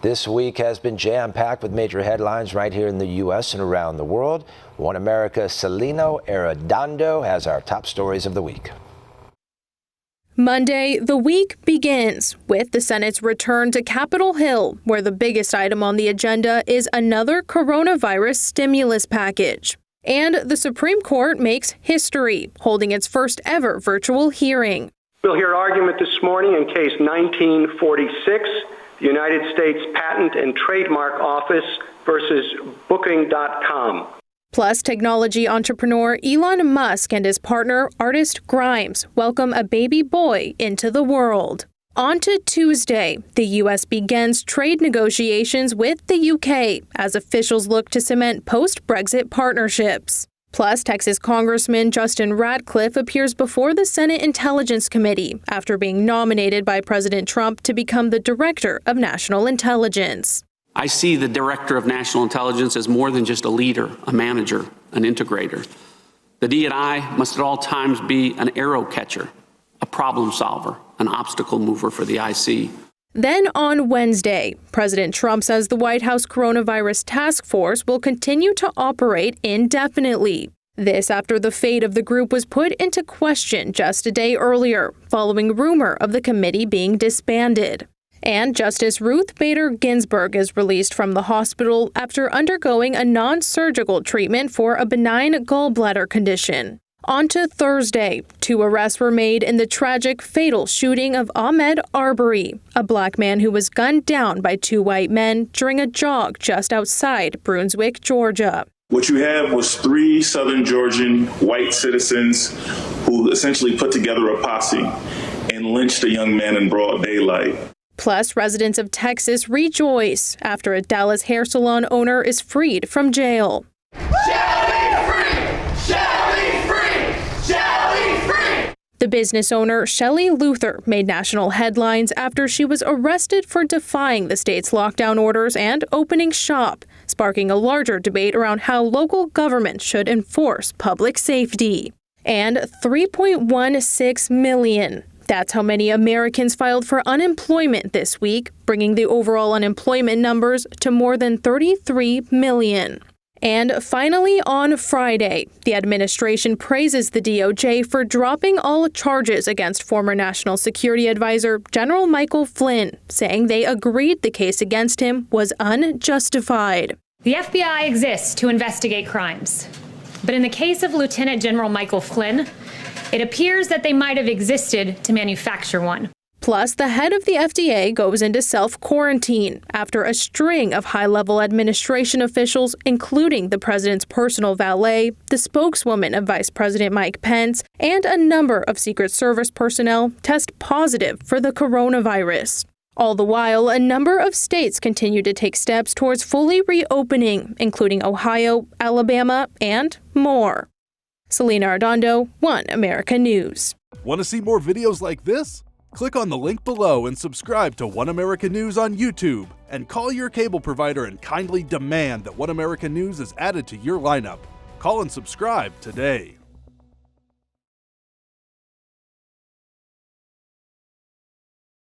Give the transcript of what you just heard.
This week has been jam-packed with major headlines right here in the U.S. and around the world. One America's Salina Arredondo has our top stories of the week. Monday, the week begins with the Senate's return to Capitol Hill, where the biggest item on the agenda is another coronavirus stimulus package. And the Supreme Court makes history, holding its first ever virtual hearing. We'll hear argument this morning in case 1946, the United States Patent and Trademark Office versus Booking.com. Plus, technology entrepreneur Elon Musk and his partner, artist Grimes, welcome a baby boy into the world. On to Tuesday, the U.S. begins trade negotiations with the U.K. as officials look to cement post-Brexit partnerships. Plus, Texas Congressman Justin Ratcliffe appears before the Senate Intelligence Committee after being nominated by President Trump to become the Director of National Intelligence. I see the Director of National Intelligence as more than just a leader, a manager, an integrator. The D&I must at all times be an arrow catcher, a problem solver, an obstacle mover for the IC. Then on Wednesday, President Trump says the White House Coronavirus Task Force will continue to operate indefinitely. This after the fate of the group was put into question just a day earlier, following rumor of the committee being disbanded. And Justice Ruth Bader Ginsburg is released from the hospital after undergoing a non-surgical treatment for a benign gallbladder condition. On to Thursday, 2 arrests were made in the tragic, fatal shooting of Ahmaud Arbery, a black man who was gunned down by 2 white men during a jog just outside Brunswick, Georgia. What you have was 3 Southern Georgian white citizens who essentially put together a posse and lynched a young man in broad daylight. Plus, residents of Texas rejoice after a Dallas hair salon owner is freed from jail. The business owner, Shelley Luther, made national headlines after she was arrested for defying the state's lockdown orders and opening shop, sparking a larger debate around how local governments should enforce public safety. And 3.16 million. That's how many Americans filed for unemployment this week, bringing the overall unemployment numbers to more than 33 million. And finally, on Friday, the administration praises the DOJ for dropping all charges against former National Security Advisor General Michael Flynn, saying they agreed the case against him was unjustified. The FBI exists to investigate crimes. But in the case of Lieutenant General Michael Flynn, it appears that they might have existed to manufacture one. Plus, the head of the FDA goes into self-quarantine after a string of high-level administration officials, including the president's personal valet, the spokeswoman of Vice President Mike Pence, and a number of Secret Service personnel test positive for the coronavirus. All the while, a number of states continue to take steps towards fully reopening, including Ohio, Alabama, and more. Salina Arredondo, One America News. Want to see more videos like this? Click on the link below and subscribe to One America News on YouTube. And call your cable provider and kindly demand that One America News is added to your lineup. Call and subscribe today.